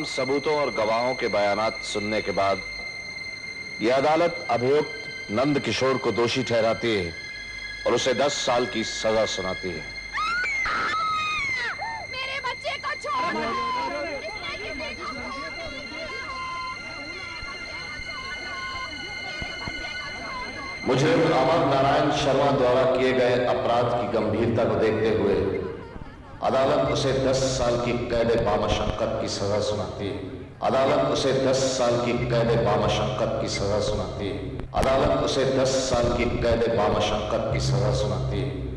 तमाम सबूतों और गवाहों के बयानात सुनने के बाद यह अदालत अभियुक्त नंद किशोर को दोषी ठहराती है और उसे 10 साल की सजा सुनाती है। मेरे बच्चे को छोड़। मुझे अमर नारायण शर्मा द्वारा किए गए अपराध की गंभीरता को देखते हुए अदालत उसे 10 साल की कैद बामशक्कत की सजा सुनाती है। अदालत उसे 10 साल की कैद बामशक्कत की सजा सुनाती है। अदालत उसे 10 साल की कैद बामशक्कत की सजा सुनाती है।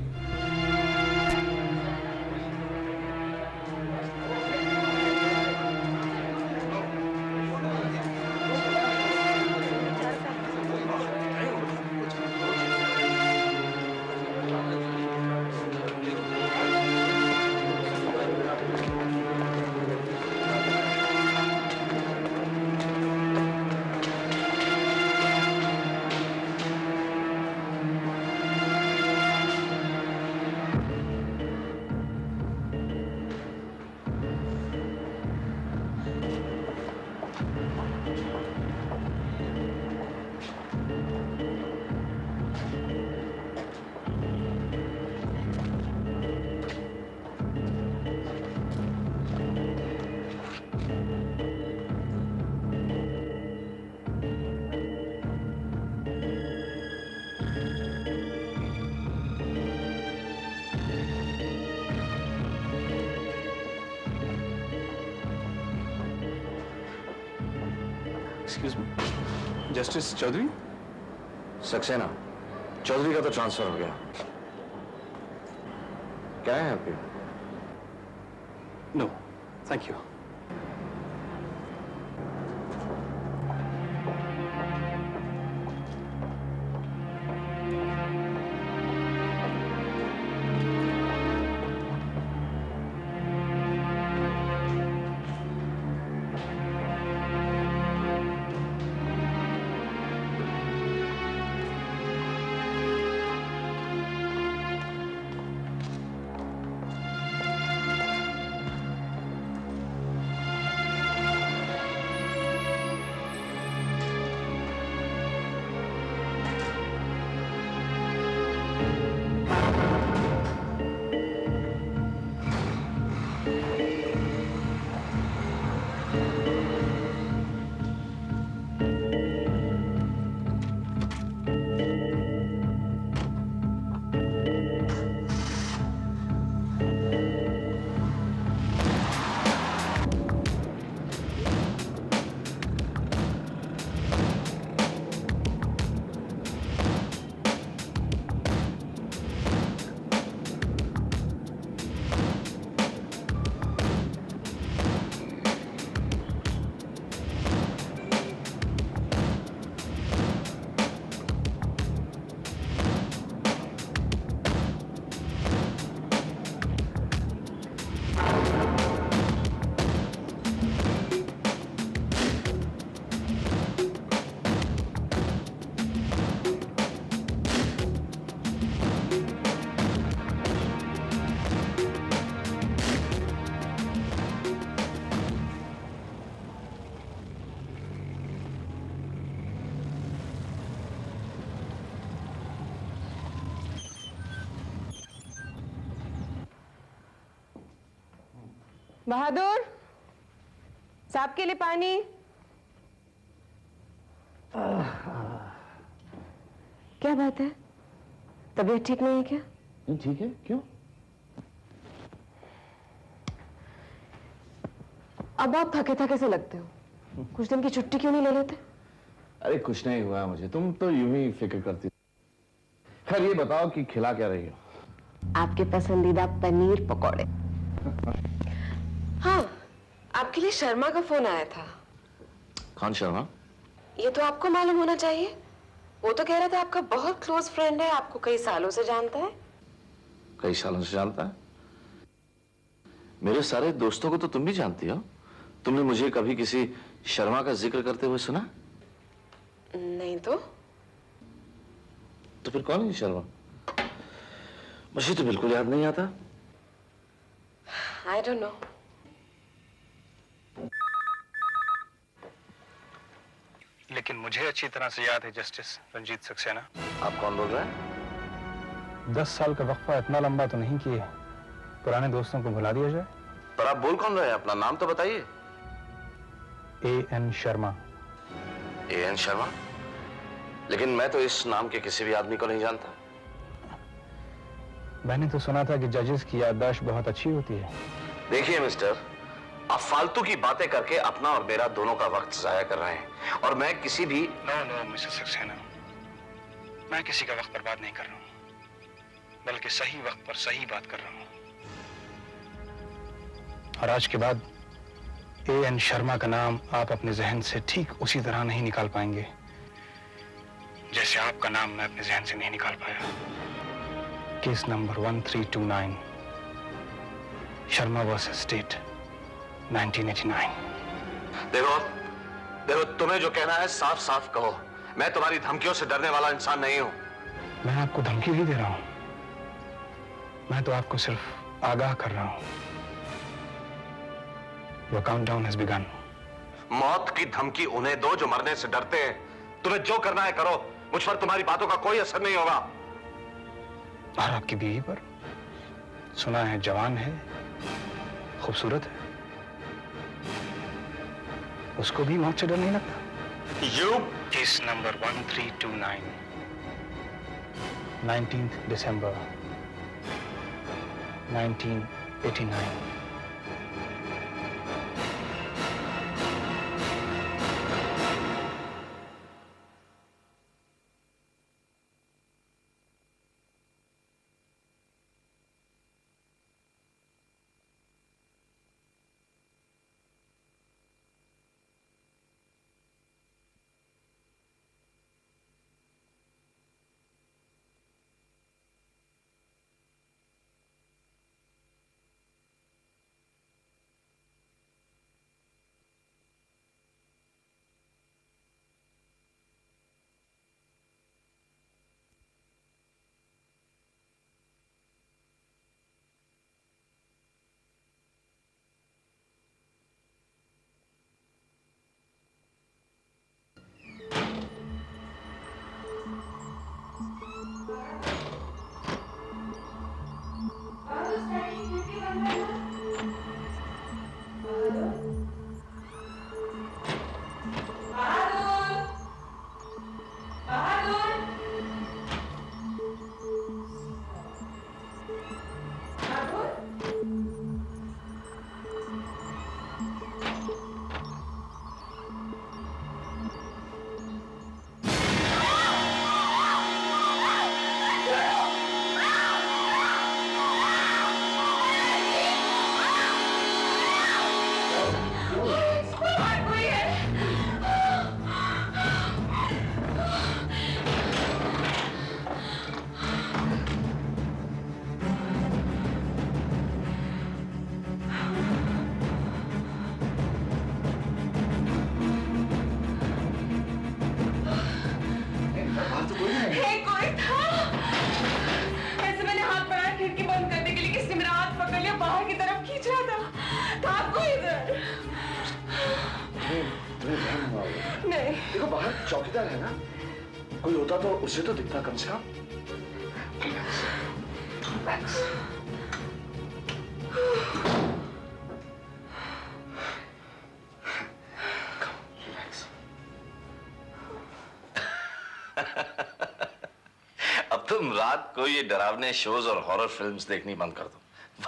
Excuse me, justice Chaudhary? Saxena, Chaudhary का तो ट्रांसफर हो गया। क्या है आपके? No, thank you. बहादुर, साहब के लिए पानी। क्या बात है, तबीयत ठीक नहीं है क्या? नहीं ठीक है, क्यों? अब आप थके थके से लगते हो, कुछ दिन की छुट्टी क्यों नहीं ले लेते? अरे कुछ नहीं हुआ मुझे, तुम तो यूं ही फिक्र करती। खैर ये बताओ कि खिला क्या रही हो? आपके पसंदीदा पनीर पकौड़े। हाँ, आपके लिए शर्मा का फोन आया था। कौन शर्मा? ये तो आपको मालूम होना चाहिए। वो तो कह रहा था आपका बहुत क्लोज फ्रेंड है, आपको कई सालों से जानता है। कई सालों से जानता है? मेरे सारे दोस्तों को तो तुम भी जानती हो। तुमने मुझे कभी किसी शर्मा का जिक्र करते हुए सुना? नहीं तो फिर कौन है ये शर्मा? मुझे तो बिल्कुल याद नहीं आता। I don't know. लेकिन मुझे अच्छी तरह से याद है जस्टिस रंजीत सक्सेना। आप कौन बोल रहे हैं? 10 साल का वक्फा इतना लंबा तो नहीं कि पुराने दोस्तों को भुला दिया जाए। पर आप बोल कौन रहे हैं? अपना नाम तो बताइए। A.N. शर्मा। A.N. शर्मा? लेकिन मैं तो इस नाम के किसी भी आदमी को नहीं जानता। मैंने तो सुना था कि जजेस की याददाश्त बहुत अच्छी होती है। देखिए मिस्टर, आप फालतू की बातें करके अपना और मेरा दोनों का वक्त जाया कर रहे हैं, और मैं किसी भी नो मिस्टर सक्सेना, मैं किसी का वक्त बर्बाद नहीं कर रहा हूं, बल्कि सही वक्त पर सही बात कर रहा हूं। और आज के बाद A.N. शर्मा का नाम आप अपने जहन से ठीक उसी तरह नहीं निकाल पाएंगे जैसे आपका नाम मैं अपने जहन से नहीं निकाल पाया। Case number 1329, Sharma versus state, 1989। देखो तुम्हें जो कहना है साफ साफ कहो। मैं तुम्हारी धमकियों से डरने वाला इंसान नहीं हूं। मैं आपको धमकी नहीं दे रहा हूं, मैं तो आपको सिर्फ आगाह कर रहा हूं। Your countdown has begun. मौत की धमकी उन्हें दो जो मरने से डरते हैं। तुम्हें जो करना है करो, मुझ पर तुम्हारी बातों का कोई असर नहीं होगा। और आपकी बीवी पर? सुना है जवान है, खूबसूरत है, उसको भी मौत से डर नहीं लगता? You? Case number 1329, 19th December 1989। देखो बाहर चौकीदार है ना, कोई होता तो उसे तो दिखता कम से कम। अब तुम रात को ये डरावने शोज और हॉरर फिल्म्स देखनी बंद कर दो,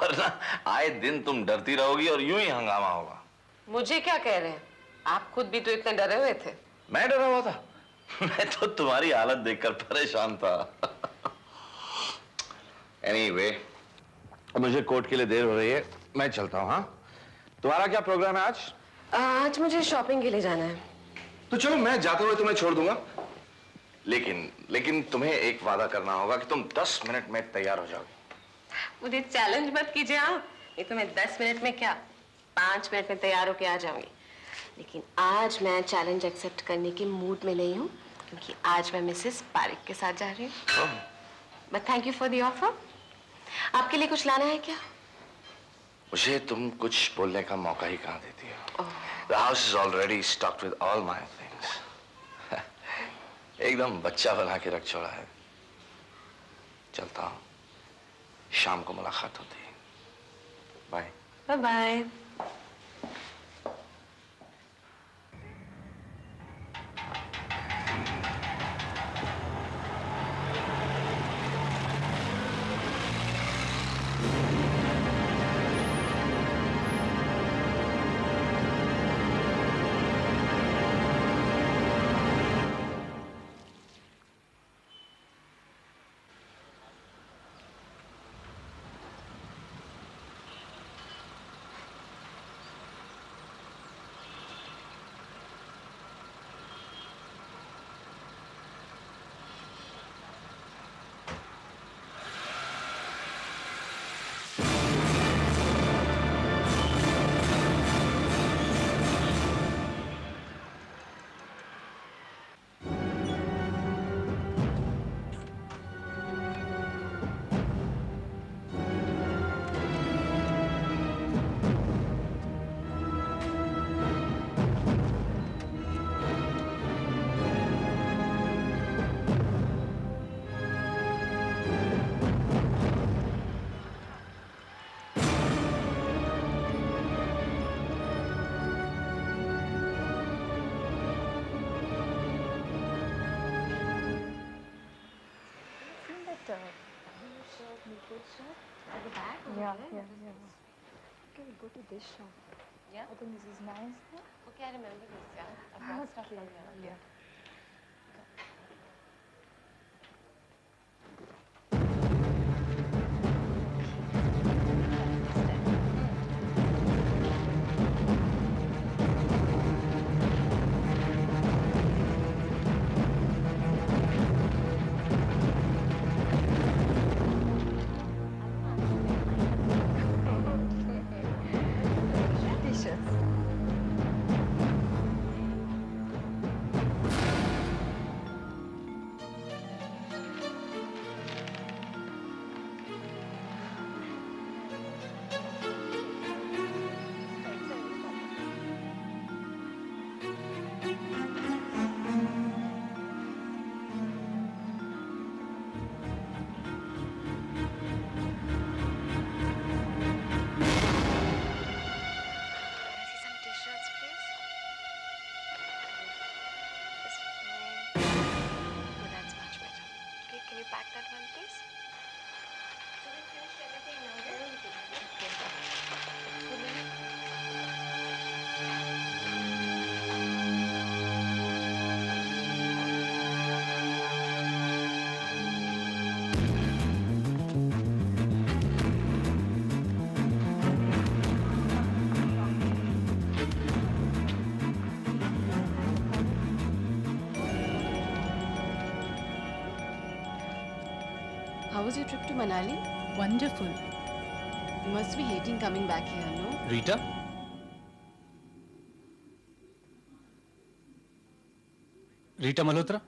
वरना आए दिन तुम डरती रहोगी और यूं ही हंगामा होगा। मुझे क्या कह रहे हैं? आप खुद भी तो इतने डरे हुए थे। मैं डरा हुआ था? मैं तो तुम्हारी हालत देखकर परेशान था। एनीवे, मुझे कोर्ट के लिए देर हो रही है, मैं चलता हूँ। हाँ, तुम्हारा क्या प्रोग्राम है आज? आज मुझे शॉपिंग के लिए जाना है। तो चलो, मैं जाते हुए तुम्हें छोड़ दूंगा, लेकिन तुम्हें एक वादा करना होगा कि तुम 10 मिनट में तैयार हो जाओगे। मुझे चैलेंज मत कीजिए आप। ये तो मैं 10 मिनट में क्या 5 मिनट में तैयार होके आ जाऊंगी। लेकिन आज मैं चैलेंज एक्सेप्ट करने के मूड में नहीं हूँ, क्योंकि आज मैं मिसेस पारिक के साथ जा रही हूँ। But thank you for the offer. आपके लिए कुछ लाना है क्या? मुझे तुम कुछ बोलने का मौका ही कहाँ देती हो। The house is already stocked with all my things. एकदम बच्चा बना के रख छोड़ा है। चलता हूँ, शाम को मुलाकात होती है। Bye bye bye. Yeah. Okay, we'll go to this shop. Yeah? I think this is nice. Okay, I remember this, yeah. I've got stuff from here. Yeah. T-shirts. How was your trip to Manali? Wonderful. You must be hating coming back here, no? Rita, Rita Malhotra,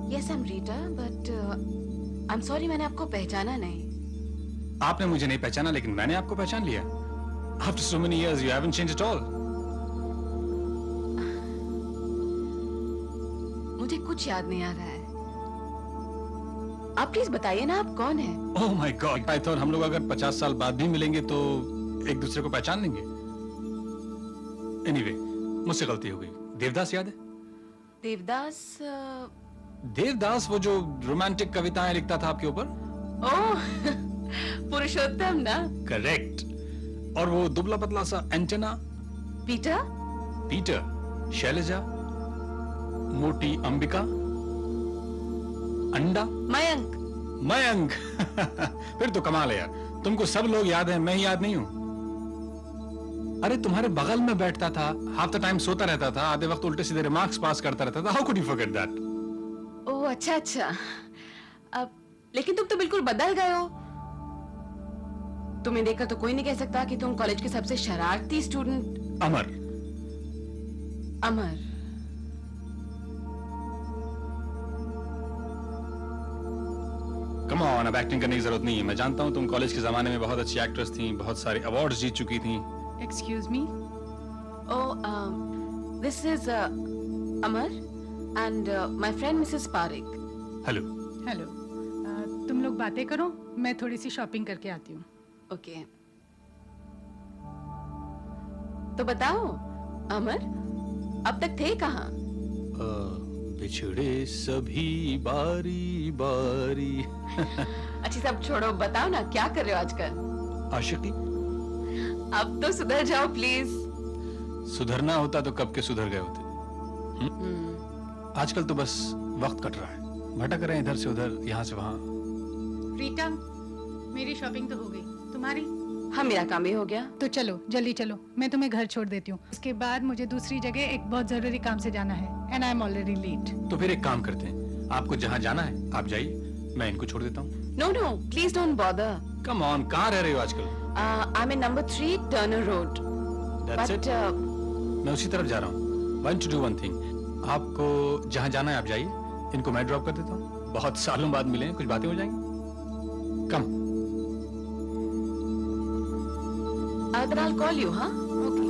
Yes, I'm Rita, but I'm sorry मैंने आपको पहचाना नहीं. आपने मुझे नहीं पहचाना लेकिन मैंने आपको पहचान लिया. After so many years, you haven't changed at all. मुझे कुछ याद नहीं आ रहा है. आप प्लीज बताइए ना आप कौन हैं? Oh my God! I thought हम लोग अगर 50 साल बाद भी मिलेंगे तो एक दूसरे को पहचान लेंगे. Anyway, मुझसे गलती हो गई. देवदास याद है? देवदास? देवदास वो जो रोमांटिक कविताएं लिखता था आपके ऊपर? ओह, पुरुषोत्तम ना? करेक्ट. और वो दुबला पतला सा एंटेना? पीटर? पीटर, शैलजा, मोटी अंबिका, अंडा, मयंक. मयंक. फिर तो कमाल है यार. तुमको सब लोग याद हैं, मैं ही याद नहीं हूं. अरे तुम्हारे बगल में बैठता था, हाफ द टाइम सोता रहता था, आधे वक्त उल्टे सीधे रिमार्क्स पास करता रहता था. How could you forget that? Oh अच्छा अच्छा. अब लेकिन तुम तो बिल्कुल बदल गए हो. तुम्हें देखकर तो कोई नहीं कह सकता कि तुम कॉलेज के सबसे शरारती student. Amar. Amar. Come on, अब एक्टिंग करने की जरूरत नहीं है. मैं जानता हूं तुम कॉलेज के जमाने में बहुत अच्छी एक्ट्रेस थी, बहुत सारे अवार्ड्स जीत चुकी थी. Excuse me? This is Amar and my friend Mrs. Parik. Hello. Hello. तुम लोग बातें करो, मैं थोड़ी सी शॉपिंग करके आती हूँ। ओके। तो बताओ अमर, अब तक थे कहाँ? बिछड़े सभी बारी बारी। अच्छी सब छोड़ो, बताओ ना क्या कर रहे हो आजकल? आशिकी। अब तो सुधर जाओ प्लीज। सुधरना होता तो कब के सुधर गए होते। आजकल तो बस वक्त कट रहा है, भटक रहे हैं इधर से उधर, यहाँ से वहाँ। रीटा, मेरी शॉपिंग तो हो गई, तुम्हारी? हाँ, मेरा काम भी हो गया। तो चलो जल्दी चलो, मैं तुम्हें घर छोड़ देती हूँ। उसके बाद मुझे दूसरी जगह एक बहुत जरूरी काम से जाना है and I am already late. तो फिर एक काम करते हैं, आपको जहाँ जाना है आप जाइए, मैं इनको छोड़ देता हूँ। No no please don't bother. Come on, कहाँ रह रहे हो आजकल? I am in number 3 Turner road. That's it? मैं उसी तरफ जा रहा हूँ। Want to do one thing, आपको जहाँ जाना है आप जाइए, इनको मैं ड्रॉप कर देता हूँ। बहुत सालों बाद मिले हैं, कुछ बातें हो जाएंगी। कम। Then I'll call you, huh? Okay.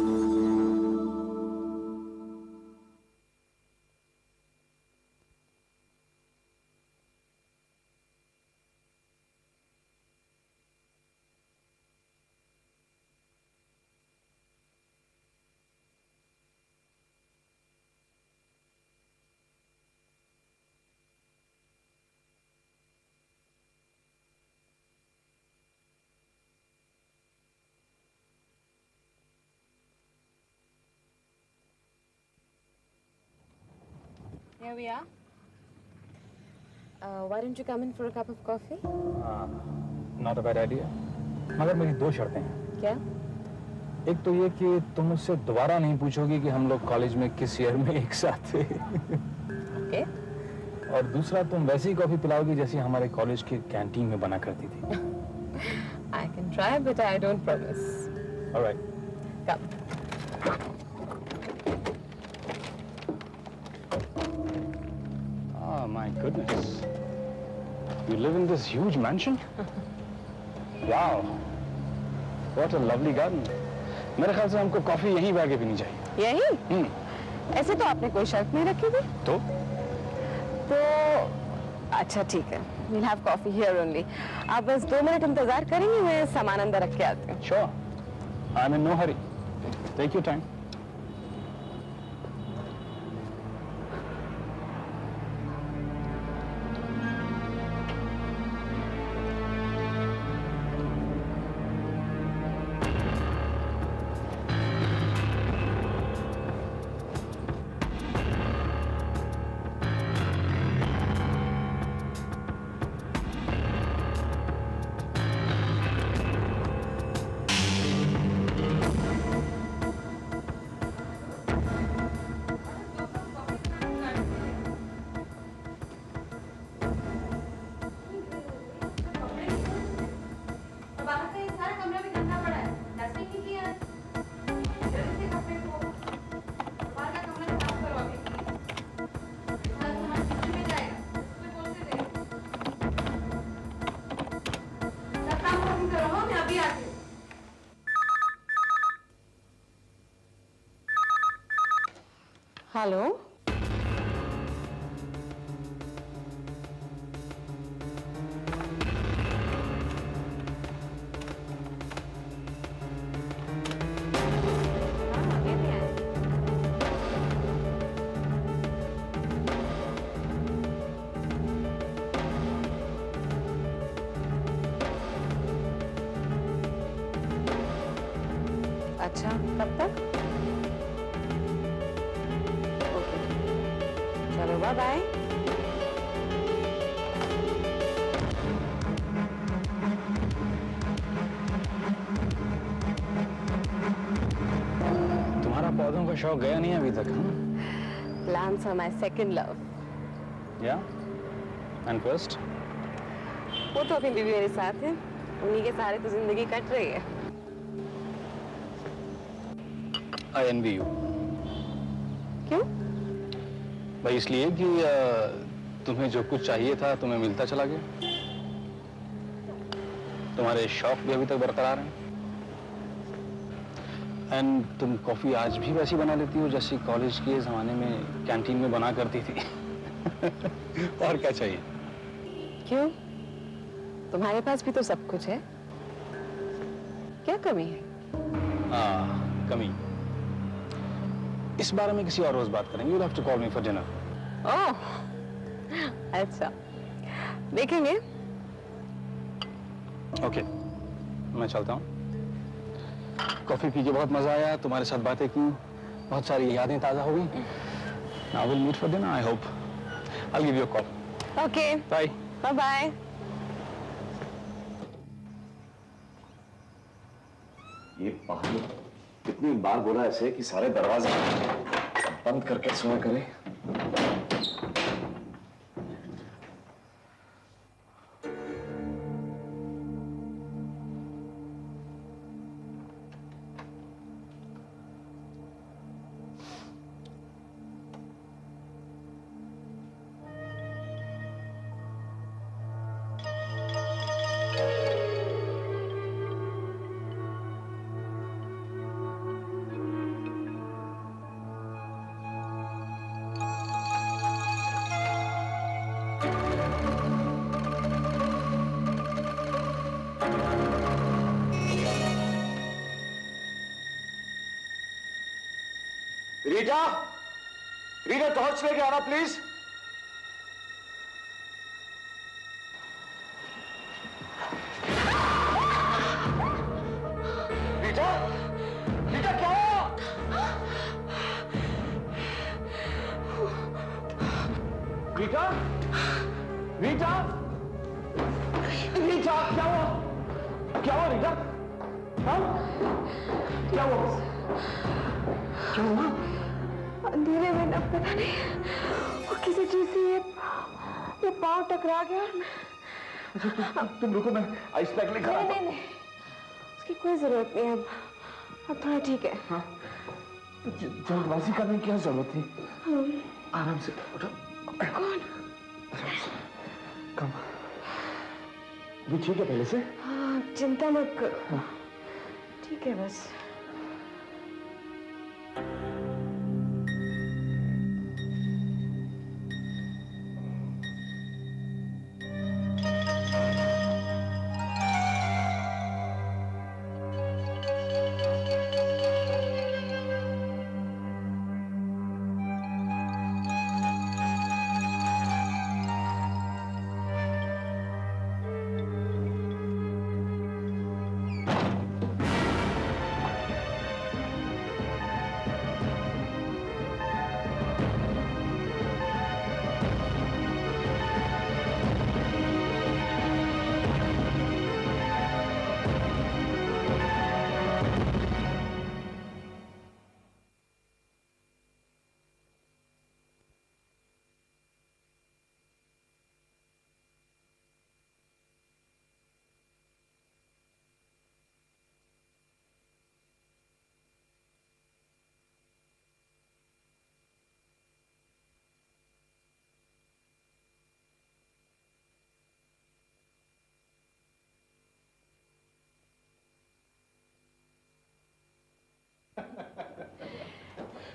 Here we are. Why don't you come in for a cup of coffee? Not a bad idea. मगर मेरी दो शर्तें हैं। क्या? एक तो ये कि तुम मुझसे दोबारा नहीं पूछोगी कि हम लोग कॉलेज में किस ईयर में एक साथ थे। Okay. और दूसरा, तुम वैसी कॉफी पिलाओगी जैसी हमारे कॉलेज की कैंटीन में बना करती थी। I can try, but I don't promise. All right. Come. Oh my goodness. You live in this huge mansion? Wow. What a lovely garden. मेरे ख्याल से हमको कॉफी यहीं बैठ के पीनी चाहिए। यही? ऐसे तो आपने कोई शर्त नहीं रखी थी। तो अच्छा ठीक है। We'll have coffee here only. आप बस 2 मिनट इंतजार करेंगे, मैं सामान अंदर रख के आती हूँ। Sure. I'm in no hurry. Take your time. Hello. अच्छा, कब तक? चलो बाय बाय। तुम्हारा पौधों का शौक गया नहीं अभी तक? Plants are my second love. Yeah? And first? वो तो अभी भी मेरे साथ है, उन्हीं के सहारे तो जिंदगी कट रही है। I envy you. क्यों? भाई इसलिए कि तुम्हें जो कुछ चाहिए था तुम्हें मिलता चला गया। तुम्हारे शौक भी अभी तक बरकरार हैं। एंड तुम कॉफी आज भी वैसी बना लेती हो जैसे कॉलेज के ज़माने में कैंटीन में बना करती थी? और क्या चाहिए? क्यों? तुम्हारे पास भी तो सब कुछ है, क्या कमी है? कमी इस बारे में किसी और रोज बात करेंगे। You'll have to call me for dinner. ओह, अच्छा, देखेंगे। ओके, मैं चलता हूँ। कॉफी पी के बहुत मजा आया, तुम्हारे साथ बातें की, बहुत सारी यादें ताजा हो गई। Now we'll meet for dinner, I hope. I'll give you a call. Okay, Bye. Bye bye. ये पहाड़ कितनी बार बोला ऐसे कि सारे दरवाजे बंद करके सोया करे। रीटा, रीटा टॉर्च लेके आना प्लीज। रीटा, रीटा क्या हुआ? रीटा, रीटा, रीटा क्या हुआ? क्या हुआ रीटा? हाँ? क्या हुआ? क्या हुआ? अंधेरे में ना पता नहीं वो किसी चीज से ये पाँव टकरा गया। तुम रुको, मैं आइस पैक लेकर आता हूं। नहीं, उसकी कोई जरूरत नहीं है, अब थोड़ा ठीक है। हाँ, तो जल्दबाजी करने की क्या जरूरत थी? आराम से उठो। कौन? कम भी ठीक है पहले से? हाँ, चिंता मत करो, ठीक है बस।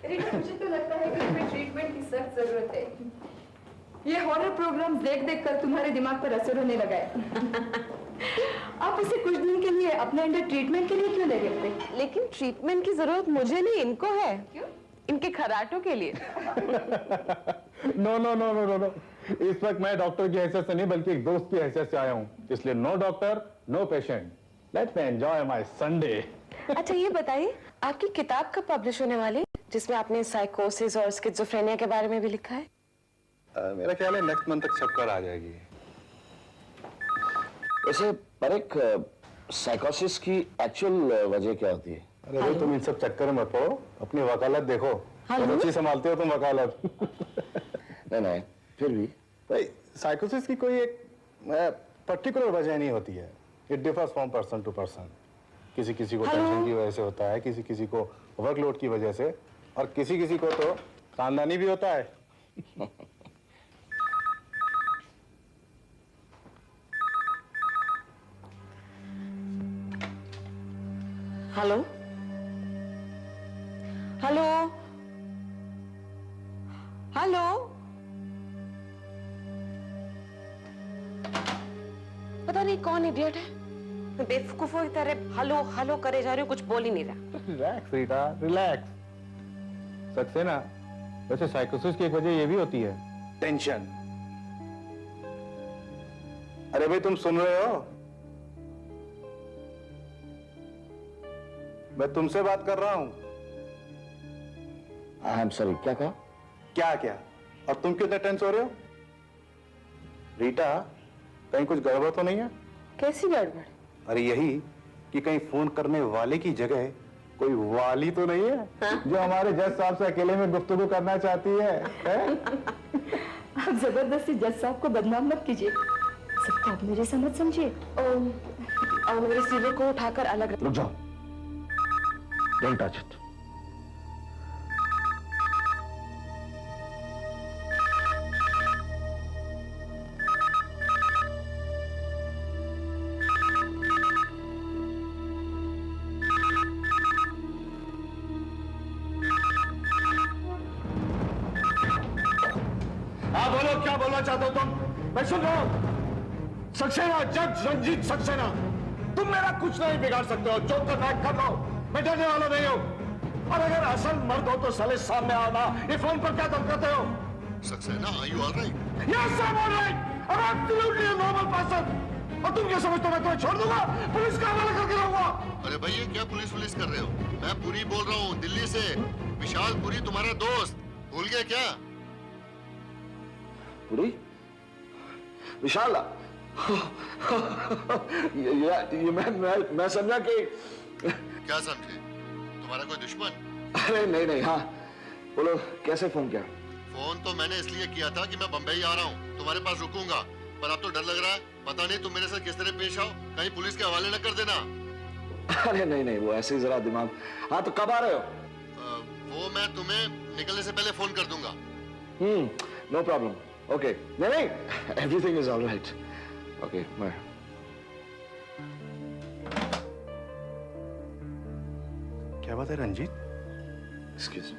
रीटा, मुझे तो लगता है कि तुम्हें ट्रीटमेंट की सख्त जरूरत है। ये हॉरर प्रोग्राम देख कर तुम्हारे दिमाग पर असर होने लगा है। आप इसे कुछ दिन के लिए अपने अंडर ट्रीटमेंट के लिए क्यों ले रहे थे? लेकिन ट्रीटमेंट की जरूरत मुझे नहीं, इनको है। क्यों? इनके खराटों के लिए। No no no no no no, इस वक्त मैं डॉक्टर की हैसियत से नहीं बल्कि एक दोस्त की हैसियत से आया हूँ, इसलिए no doctor no patient. Let me enjoy my Sunday. अच्छा ये बताइए, आपकी किताब कब पब्लिश होने वाली है जिसमें आपने साइकोसिस और स्किज़ोफ्रेनिया के बारे में भी लिखा है? मेरा ख्याल है नेक्स्ट मंथ तक छपकर आ जाएगी। वैसे परेख, साइकोसिस की एक्चुअल वजह क्या होती है? अरे भाई तुम इन सब चक्कर में मत पड़ो, अपनी वकालत देखो, बहुत अच्छी संभालते हो तुम वकालत। नहीं, फिर भी भाई साइकोसिस की कोई एक पर्टिकुलर वजह नहीं होती है, it differs from person to person. किसी किसी को टेंशन की वजह से होता है, किसी किसी को वर्कलोड की वजह से, और किसी किसी को तो खानदानी भी होता है। हेलो, हेलो हेलो, पता नहीं कौन इडियट है, बेवकूफों की तरह हेलो हेलो करे जा रही हूँ, कुछ बोल ही नहीं रहा। Relax Rita, relax. सक्सेना, वैसे साइकोसिस की एक वजह ये भी होती है, टेंशन। अरे भाई तुम सुन रहे हो? मैं तुमसे बात कर रहा हूं। आई एम सॉरी, क्या कहा? क्या क्या? और तुम क्यों इतने टेंस हो रहे हो? रीटा, कहीं कुछ गड़बड़ तो नहीं है? कैसी गड़बड़? अरे यही कि कहीं फोन करने वाले की जगह कोई वाली तो नहीं है, हाँ? जो हमारे जज साहब से अकेले में गुफ्तगू करना चाहती है? आप जबरदस्ती जज साहब को बदनाम मत कीजिए, सबको आप मेरे समझ समझिए। और मेरे सीने को उठाकर अलग रुक जाओ, डोंट टच इट। हाँ बोलो, क्या बोलना चाहते हो तुम? मैं सुन रहा हूं। सक्सेना, जज रंजीत सक्सेना, तुम मेरा कुछ नहीं बिगाड़ सकते हो, जो करना है कर लो, मैं डरने वाला नहीं हूं। और अगर असल मर्द हो तो साले सामने आओ ना, ये फोन पर क्या धमकाते हो? Saxena, are you all right? Yes, I'm all right. I'm absolutely a normal person. और तुम क्या समझते हो मैं तुम्हें छोड़ दूंगा? पुलिस का हवाला करके रहूंगा। अरे भाई ये क्या पुलिस कर रहे हो? मैं पुरी बोल रहा हूँ, दिल्ली से। विशाल पुरी तुम्हारा दोस्त, भूल गए क्या? पुरी? विशाल? ये मैं समझा कि... क्या समझे? तुम्हारा कोई दुश्मन? अरे नहीं, हाँ बोलो, कैसे फोन किया? फोन तो मैंने इसलिए किया था कि मैं बंबई आ रहा हूँ, तुम्हारे पास रुकूंगा, पर अब तो डर लग रहा है, पता नहीं तुम मेरे साथ किस तरह पेश आओ, कहीं पुलिस के हवाले न कर देना। अरे नहीं, वो ऐसे ही जरा दिमाग। हाँ तो कब आ रहे हो? वो मैं तुम्हें निकलने से पहले फोन कर दूंगा। No problem, okay. नहीं, everything is all right. Okay, bye. क्या बात है रंजीत? Excuse me.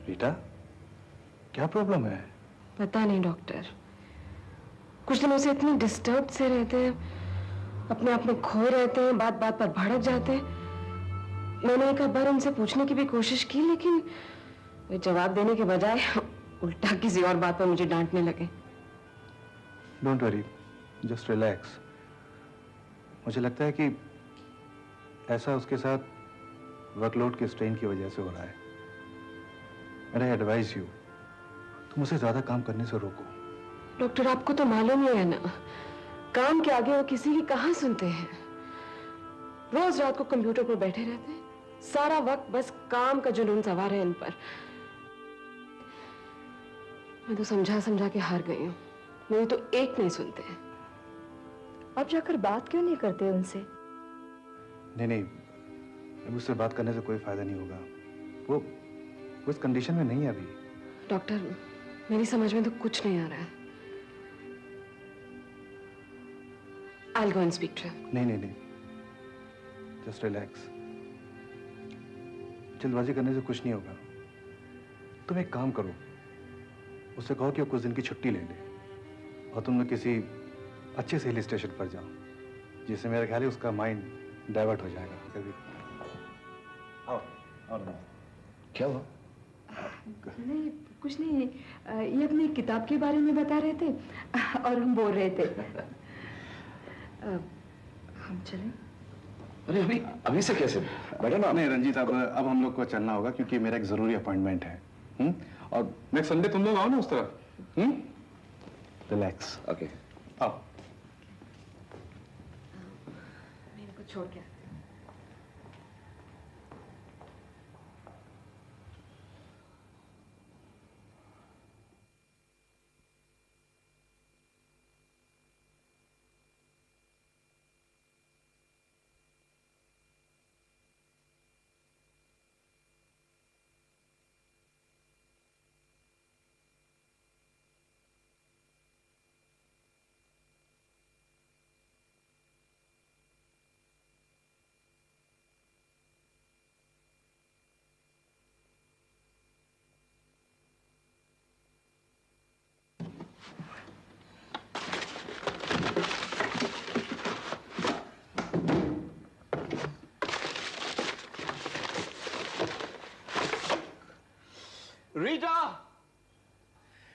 रीटा, क्या प्रॉब्लम है? पता नहीं डॉक्टर, कुछ दिनों से इतने डिस्टर्ब से रहते हैं, अपने आप में खोए रहते हैं, बात बात पर भड़क जाते हैं। मैंने एक बार उनसे पूछने की भी कोशिश की, लेकिन वे जवाब देने के बजाय उल्टा किसी और बात पर मुझे डांटने लगे। Don't worry, just relax. मुझे लगता है कि ऐसा उसके साथ वर्कलोड के स्ट्रेन की वजह से हो रहा है। And I advise you, तुम उसे ज्यादा काम करने से रोको। डॉक्टर, आपको तो मालूम ही है ना, काम के आगे वो किसी की कहाँ सुनते हैं। रोज रात को कंप्यूटर पर बैठे रहते हैं, सारा वक्त बस काम का जुनून सवार है इन पर। मैं तो समझा के हार गई हूँ, मेरी तो एक नहीं सुनते हैं। आप जाकर बात क्यों नहीं करते उनसे? नहीं, अब उससे बात करने से कोई फायदा नहीं होगा। वो उस कंडीशन में नहीं है अभी। डॉक्टर, मेरी समझ में तो कुछ नहीं आ रहा है। I'll go and speak to him. नहीं, जस्ट रिलैक्स। जल्दबाजी करने से कुछ नहीं होगा। तुम एक काम करो, उससे कहो कि वो कुछ दिन की छुट्टी ले ले और तुम लोग किसी अच्छे से हिल स्टेशन पर जाओ, जिससे मेरा ख्याल है उसका माइंड डाइवर्ट हो जाएगा। और क्या हुआ? नहीं, कुछ नहीं, ये अपनी किताब के बारे में बता रहे थे और हम बोल रहे थे। हम चलें? अरे अभी से कैसे? बैठो ना। नहीं रंजीत, अब हम लोग को चलना होगा क्योंकि मेरा एक जरूरी अपॉइंटमेंट है। और नेक्स्ट संडे तुम लोग आओ ना उस तरफ। रिलैक्स। ओके, आओ। मेरे को छोड़ के रीटा,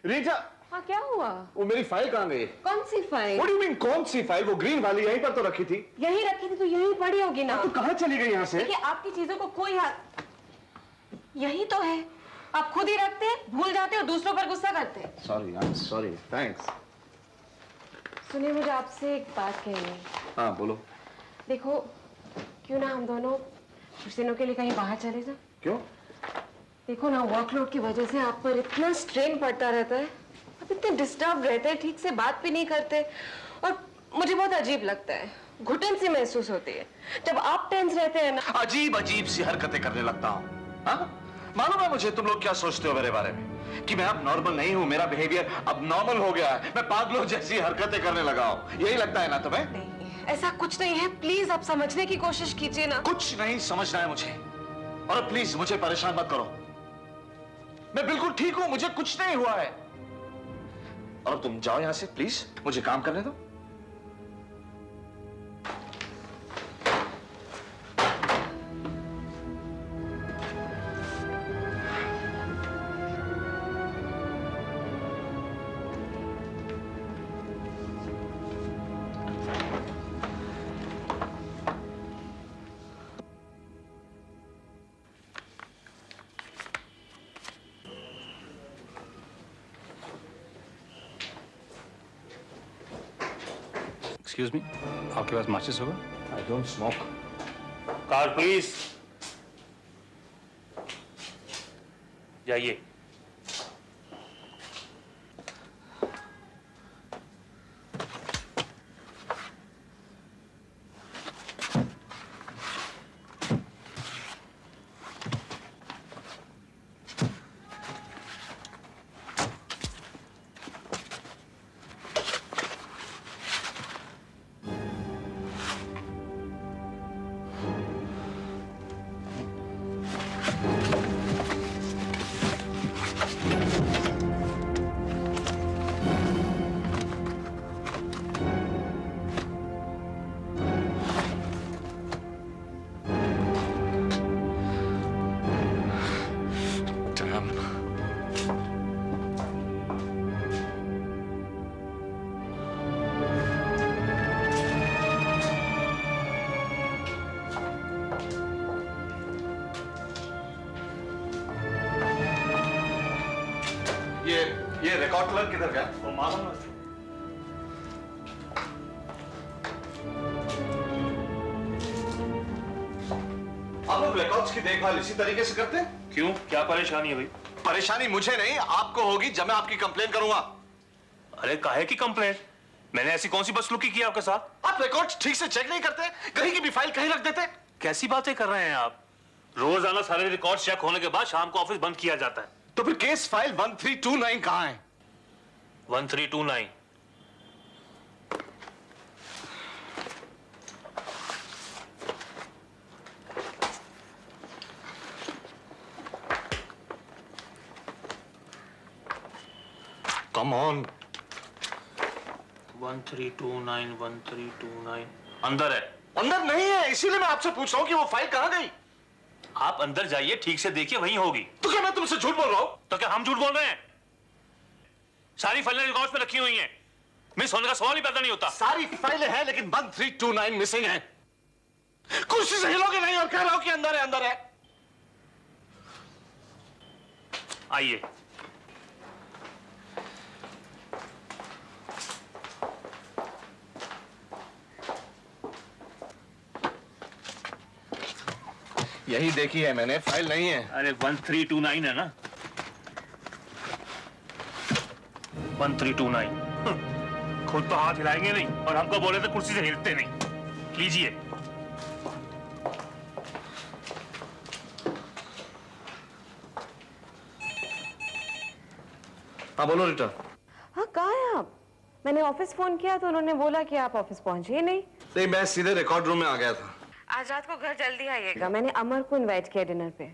रीटा। हाँ क्या हुआ? वो मेरी फाइल कहाँ गई? कौन सी file? What do you mean, कौन सी फाइल? वो ग्रीन वाली यहीं पर तो रखी थी। यहीं रखी थी तो यहीं पड़ी होगी ना। तो कहाँ चली गई यहाँ से? देखिए आपकी चीजों को कोई हाथ, यही तो है। आप खुद ही रखते हैं, भूल जाते और दूसरों पर गुस्सा करते हैं। Sorry, I'm sorry. Thanks. सुनिए मुझे आपसे एक बात कहनी है। हाँ बोलो। देखो क्यों ना हम दोनों कुछ दिनों के लिए कहीं बाहर चले जाएं? क्यों? देखो ना वर्कलोड की वजह से आप पर इतना स्ट्रेन पड़ता रहता है, आप इतने डिस्टर्ब रहते हैं, ठीक से बात भी नहीं करते और मुझे बहुत अजीब लगता है, घुटन सी महसूस होती है जब आप टेंस रहते हैं ना। अजीब अजीब सी हरकतें करने लगता हूँ। हाँ? मालूम है मुझे तुम लोग क्या सोचते हो मेरे बारे में, कि मैं अब नॉर्मल नहीं हूँ, मेरा बिहेवियर अब नॉर्मल हो गया है, मैं पागलों जैसी हरकतें करने लगा हूँ, यही लगता है ना तुम्हें? नहीं, ऐसा कुछ नहीं है, प्लीज आप समझने की कोशिश कीजिए ना। कुछ नहीं समझना है मुझे, और प्लीज मुझे परेशान मत करो, मैं बिल्कुल ठीक हूं, मुझे कुछ नहीं हुआ है। और तुम जाओ यहां से प्लीज, मुझे काम करने दो। एक्सक्यूज मी, आपके पास माचिस होगा? I don't smoke. Car please. जाइए। ये रिकॉर्ड क्लर्क किधर गया? वो मालूम है। आप लोग रिकॉर्ड्स की देखभाल इसी तरीके से करते हैं? क्यों, क्या परेशानी है भाई? परेशानी मुझे नहीं, आपको होगी जब मैं आपकी कंप्लेन करूंगा। अरे काहे की कंप्लेंट? मैंने ऐसी कौन सी बदसलूकी की आपके साथ? आप रिकॉर्ड्स ठीक से चेक नहीं करते, कहीं की भी फाइल कहीं रख देते। कैसी बातें कर रहे हैं आप? रोजाना सारे रिकॉर्ड्स चेक होने के बाद शाम को ऑफिस बंद किया जाता है। तो फिर केस फाइल 1329 कहां है? 1329 कम ऑन। 1329 अंदर है। अंदर नहीं है, इसीलिए मैं आपसे पूछ रहा हूं कि वो फाइल कहां गई। आप अंदर जाइए, ठीक से देखिए, वहीं होगी। तो क्या मैं तुमसे झूठ बोल रहा हूं? तो क्या हम झूठ बोल रहे हैं? सारी फाइलें रिकॉर्ड्स पे रखी हुई हैं, मिस होने का सवाल ही पैदा नहीं होता। सारी फाइलें हैं लेकिन 1329 मिसिंग है। कुर्सी से हिलोगे नहीं और कह रहा हो कि अंदर है अंदर है। आइए। यही देखी है मैंने, फाइल नहीं है। अरे 1329 है ना? 1329। खुद तो हाथ हिलाएंगे नहीं और हमको बोले तो कुर्सी से हिलते नहीं। लीजिए। हाँ बोलो रीटा। हाँ कहाँ हैं आप? मैंने ऑफिस फोन किया तो उन्होंने बोला कि आप ऑफिस पहुंचे ही नहीं। नहीं, मैं सीधे रिकॉर्ड रूम में आ गया था। आज रात को घर जल्दी आइएगा, मैंने अमर को इनवाइट किया डिनर पे।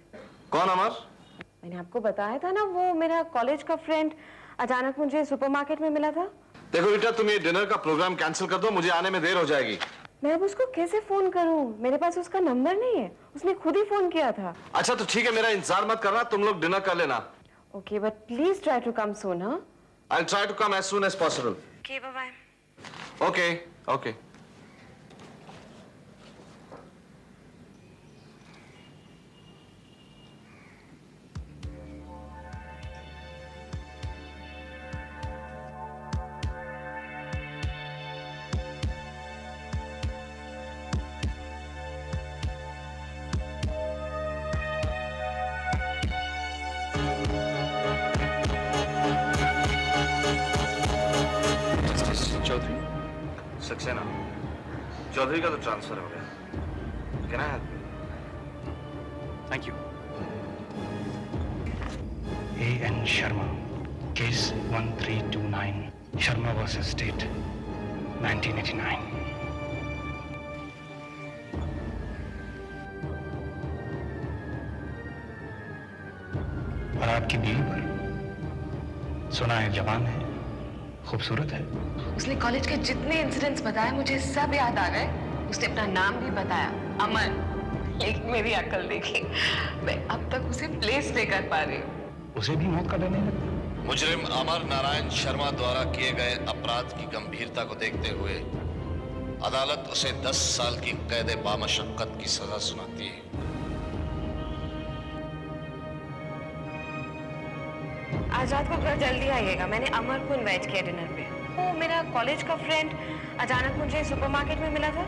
कौन अमर? मैंने आपको बताया था ना, वो मेरा कॉलेज का फ्रेंड अचानक मुझे सुपरमार्केट में मिला था। देखो बेटा, तुम ये डिनर का प्रोग्राम कैंसिल कर दो, मुझे आने में देर हो जाएगी। मैं अब उसको कैसे फोन करूं? मेरे पास उसका नंबर नहीं है। उसने खुद ही फोन किया था। अच्छा तो ठीक है, मेरा इंतजार मत करना, तुम लोग डिनर कर लेना। Okay, but please try to come soon. हाँ, I'll try to come as soon as possible. Okay, bye bye. Okay, okay. Chaudhary, Saxena, Chaudhary का तो ट्रांसफर हो गया। Can I help you? Thank you. A.N. Sharma, case 1329, Sharma versus state, 1989। और आपकी बीवी पर सुना है जवान है, खूबसूरत है। उसने कॉलेज के जितने इंसिडेंट्स बताए मुझे सब याद आ गए। उसने अपना नाम भी बताया, अमर। लेकिन मेरी अकल देखी, मैं अब तक उसे प्लेस नहीं कर पा रही हूँ। उसे भी मौत का डर नहीं लगता? मुजरिम अमर नारायण शर्मा द्वारा किए गए अपराध की गंभीरता को देखते हुए अदालत उसे 10 साल की कैद बामशक्कत की सजा सुनाती है। आज रात को घर जल्दी आइएगा। मैंने अमर को इनवाइट किया डिनर पे। वो मेरा कॉलेज का फ्रेंड अचानक मुझे सुपरमार्केट में मिला था।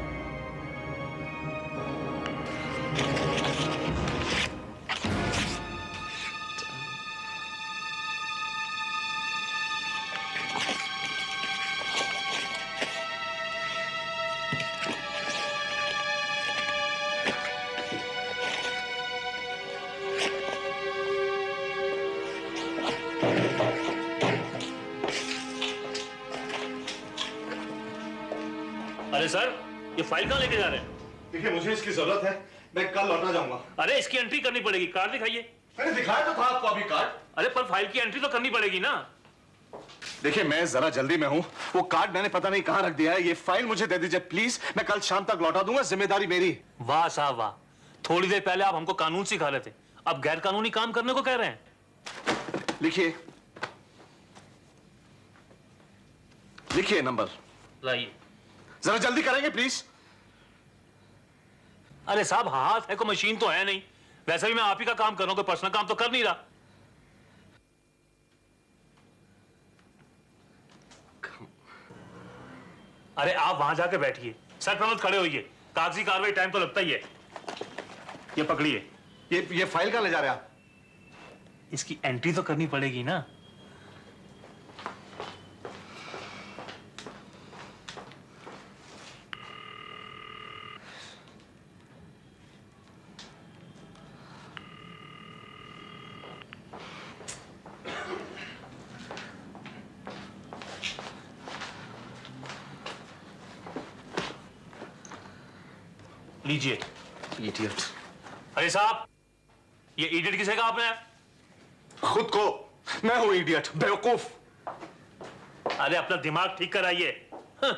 अरे सर, ये फाइल कहाँ लेके जा रहे हैं? देखिए, मुझे इसकी जरूरत है, मैं कल लौटा जाऊंगा। अरे इसकी एंट्री करनी पड़ेगी। कार्ड दिखाइए। मैंने दिखाया तो था आपको अभी कार्ड। अरे पर फाइल की एंट्री तो करनी पड़ेगी ना। देखिए, मैं जरा जल्दी में हूँ, वो कार्ड मैंने पता नहीं कहाँ रख दिया है। ये फाइल मुझे दे दीजिए प्लीज, मैं कल शाम तक लौटा दूंगा, जिम्मेदारी मेरी। वाह साहब वाह, थोड़ी देर पहले आप हमको कानून सिखा रहे थे, अब गैर कानूनी काम करने को कह रहे हैं। लिखिए, लिखिए नंबर। लाइए। जरा जल्दी करेंगे प्लीज। अरे साहब, हाथ है, कोई मशीन तो है नहीं। वैसे भी मैं आप ही का काम कर रहा हूं, कोई पर्सनल काम तो कर नहीं रहा। अरे आप वहां जाके बैठिए, सर पर मत खड़े होइए। कागजी कार्रवाई टाइम तो लगता ही है। ये पकड़िए। ये फाइल कहां ले जा रहे हैं आप? इसकी एंट्री तो करनी पड़ेगी ना। लीजिए। इडियट। अरे साहब, ये इडियट किसे कहा आपने? खुद को। मैं हूं इडियट, बेवकूफ। अरे अपना दिमाग ठीक कराइए। हाँ।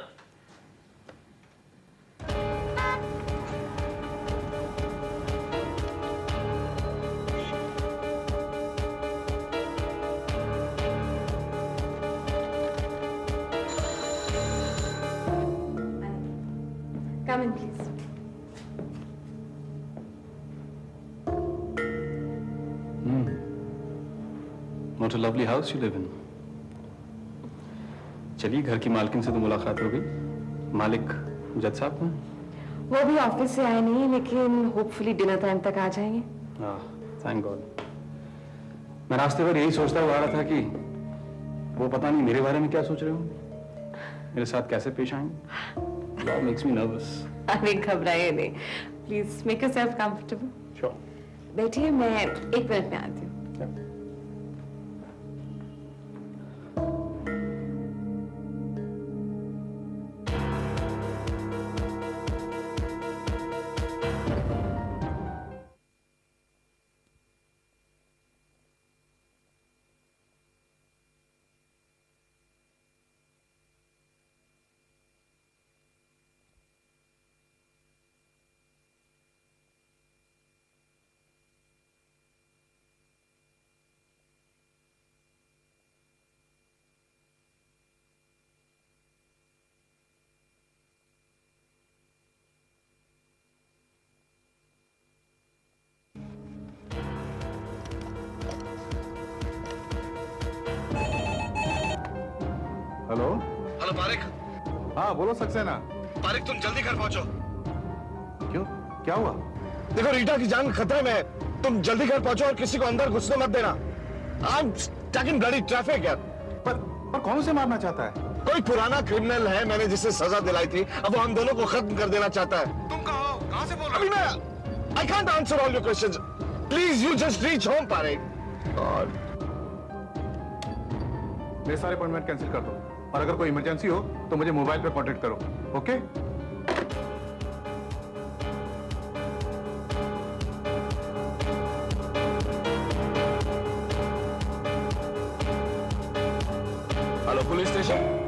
Come in, please. What a lovely house you live in. चलिए, घर की मालकिन से तो मुलाकात हो गई। मालिक जज साहब कौन? वो भी ऑफिस से आए नहीं, लेकिन होपफुली डिनर टाइम तक आ जाएंगे। Thank God. मैं रास्ते पर यही सोचता हुआ आ रहा था कि वो पता नहीं मेरे बारे में क्या सोच रहे होंगे, मेरे साथ कैसे पेश आएंगे। That makes me nervous. अरे घबराइए नहीं, please make yourself comfortable. Sure. बैठिए, मैं 1 मिनट में आती हूँ। Hello hello Parikh. हाँ बोलो सक्सेना। पारिक तुम जल्दी घर पहुंचो। क्यों, क्या हुआ? देखो रीटा की जान खतरे में है, तुम जल्दी घर पहुंचो और किसी को अंदर घुसने मत देना। I'm stuck in bloody traffic यार। पर कौन उसे मारना चाहता है? कोई पुराना क्रिमिनल है, मैंने जिसे सजा दिलाई थी, अब वो हम दोनों को खत्म कर देना चाहता है। तुम कहाँ से बोल रहे हो? अभी मैं I can't answer all your questions. Please you just reach home Pareek. और मेरे सारे अपॉइंटमेंट कैंसिल कर दो और अगर कोई इमरजेंसी हो तो मुझे मोबाइल पे कांटेक्ट करो, ओके? Hello police station.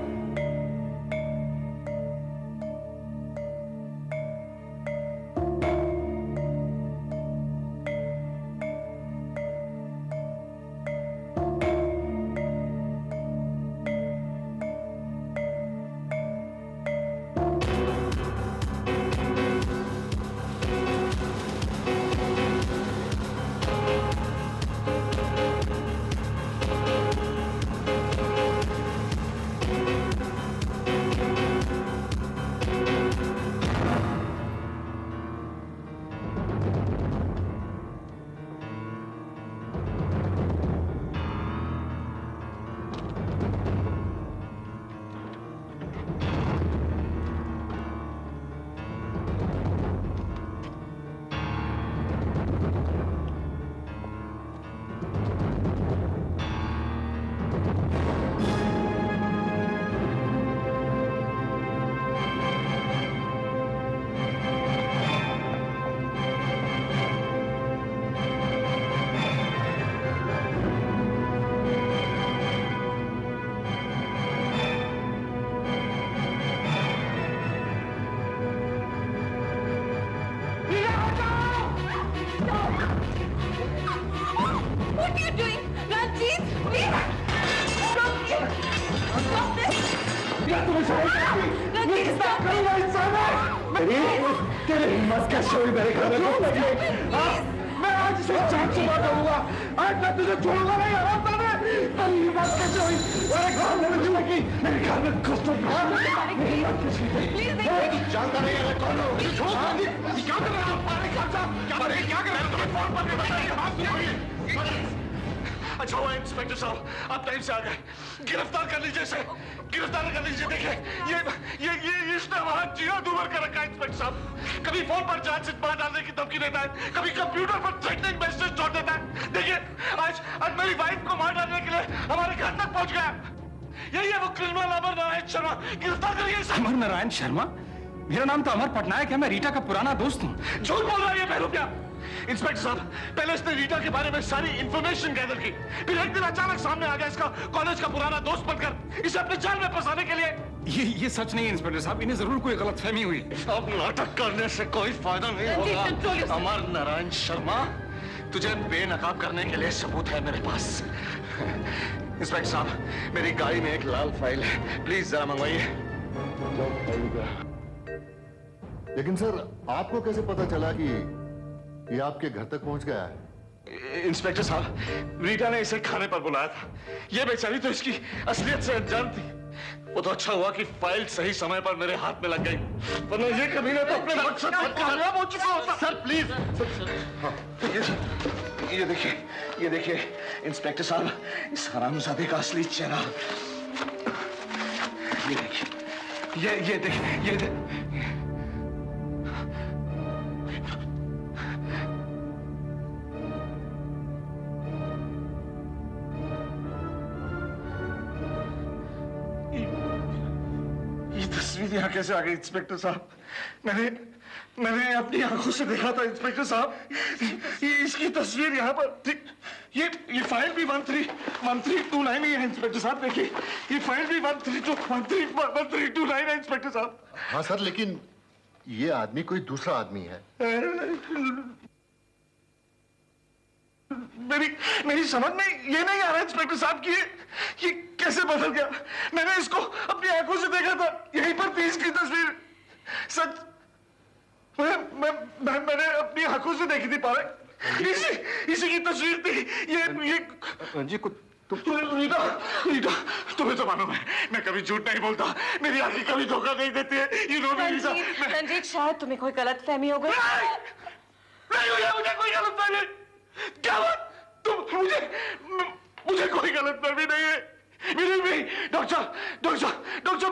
तेरे हिम्मत का शोर मेरे घर में क्यों लगे? मैं आज से जान से बात करूंगा। आज मैं तुझे छोड़ूंगा नहीं, आराम कर ले। तेरी हिम्मत का शोर मेरे घर में क्यों लगी? मेरे घर में घुस तो जानता नहीं है कौन हो? क्या कर रहे हो? क्या कर रहे हो? तुम्हें फोन पर बताइए। अच्छा हुआ इंस्पेक्टर साहब आप टाइम से आ गए। गिरफ्तार कर लीजिए इसे, गिरफ्तार कर लीजिए। देखिए ये इसने वहां जीना दूर कर रखा है इंस्पेक्टर साहब। कभी फोन पर जान से बात डालने की धमकी देता है, कभी कंप्यूटर पर थ्रेटनिंग मैसेज छोड़ देता है। देखिए आज मेरी वाइफ को मार डालने के लिए हमारे घर तक पहुंच गया। यही है वो क्रिमिनल अमर नारायण शर्मा। गिरफ्तार करिए इसे। अमर नारायण शर्मा? मेरा नाम तो अमर पटनायक है, मैं रीटा का पुराना दोस्त हूँ। झूठ बोल रहा है ये बहरूपिया। इंस्पेक्टर साहब पहले इसने रीटा के बारे में सारी इंफॉर्मेशन गैदर की, फिर एक दिन अचानक सामने आ गया इसका कॉलेज का पुराना दोस्त बनकर इसे अपने जाल में फंसाने के लिए। ये सच नहीं है इंस्पेक्टर साहब, इन्हें जरूर कोई गलतफहमी हुई। अब नाटक करने से कोई फायदा नहीं होगा। अमर नारायण शर्मा तुझे बेनकाब करने के लिए सबूत है मेरे पास। इंस्पेक्टर साहब मेरी गाड़ी में एक लाल फाइल है, प्लीज जरा मंगवाइए। लेकिन सर आपको कैसे पता चला कि ये आपके घर तक पहुंच गया है? इंस्पेक्टर साहब रीटा ने इसे खाने पर बुलाया था। ये बेचारी तो इसकी असलियत से अनजान थी। वो तो अच्छा हुआ कि फाइल सही समय पर मेरे हाथ में लग गई, वरना ये कमीना तो अपने मकसद में कामयाब हो चुका होता। Sir please. ये देखिए इंस्पेक्टर साहब इस हरामजादे का असली चेहरा। ये देखिए तस्वीर यहाँ कैसे आ गई इंस्पेक्टर साहब? मैंने अपनी आंखों से देखा था इंस्पेक्टर साहब। ये इसकी तस्वीर यहाँ पर थी। ये फाइल भी 1329 ही है इंस्पेक्टर साहब। देखिए ये फाइल भी 1329 है इंस्पेक्टर साहब। हाँ सर, लेकिन ये आदमी कोई दूसरा आदमी है। मेरी समझ में ये नहीं आ रहा इंस्पेक्टर साहब कि ये कैसे बदल गया। मैंने इसको अपनी आंखों से देखा था, यहीं पर थी इसकी तस्वीर। सच मैंने अपनी आंखों से देखी थी पारक। इसी की तस्वीर थी। ये जी रीटा, रीटा, तुम्हें तो मालूम है मैं कभी झूठ नहीं बोलता, मेरी आंखें कभी धोखा नहीं देती है। You know me, Rita. Ranjit, शायद तुम्हें कोई गलतफहमी हो गई। नहीं हुई है मुझे कोई गलतफहमी। क्या बात? मुझे कोई गलतफहमी नहीं है। Believe me, doctor,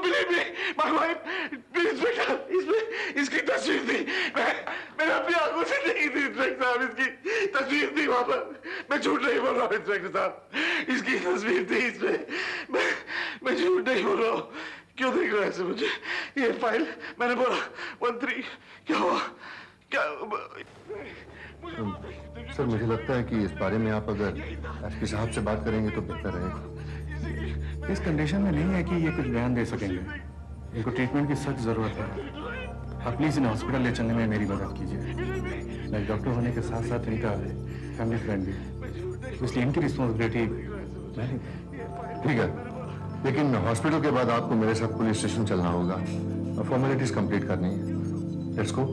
believe me, my wife, inspector, इसकी तस्वीर थी, मैंने अपनी आंखों से देखी थी इंस्पेक्टर साहब, इसकी तस्वीर थी वहां पर, मैं झूठ नहीं बोल रहा हूँ इंस्पेक्टर साहब, इसकी तस्वीर थी इसमें, मैं झूठ नहीं बोल रहा हूँ। क्यों देख रहा है ऐसे मुझे? ये फाइल मैंने बोला 13 क्या हुआ? क्या सर मुझे लगता है कि इस बारे में आप अगर एसपी साहब से बात करेंगे तो बेहतर रहेगा। इस कंडीशन में नहीं है कि ये कुछ बयान दे सकेंगे, इनको ट्रीटमेंट की सख्त जरूरत है। आप प्लीज इन्हें हॉस्पिटल ले चलने में मेरी मदद कीजिए। मैं डॉक्टर होने के साथ साथ इनका फैमिली फ्रेंड भी, इसलिए इनकी रिस्पॉन्सिबिलिटी ठीक है, लेकिन हॉस्पिटल के बाद आपको मेरे साथ पुलिस स्टेशन चलना होगा और फॉर्मेलिटीज कंप्लीट करनी है। Let's go.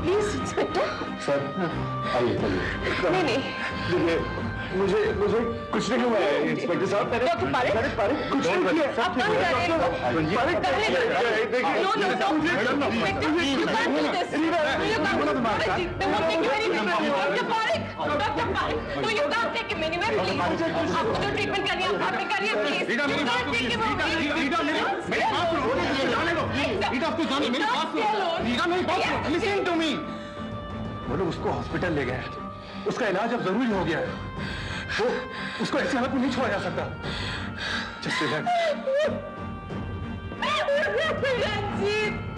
Please inspector. Sir आइए नहीं देखिए, मुझे कुछ नहीं हुआ है इंस्पेक्टर साहब। डॉक्टर पारिक कुछ नहीं किया। आप कहाँ जा रहे हैं? देखिए, आपको जो ट्रीटमेंट करनी है आप घर में करिए प्लीज। वो लोग उसको हॉस्पिटल ले गए, उसका इलाज अब जरूरी हो गया है, वो उसको ऐसी हालत में नहीं छोड़ा जा सकता। रंजीत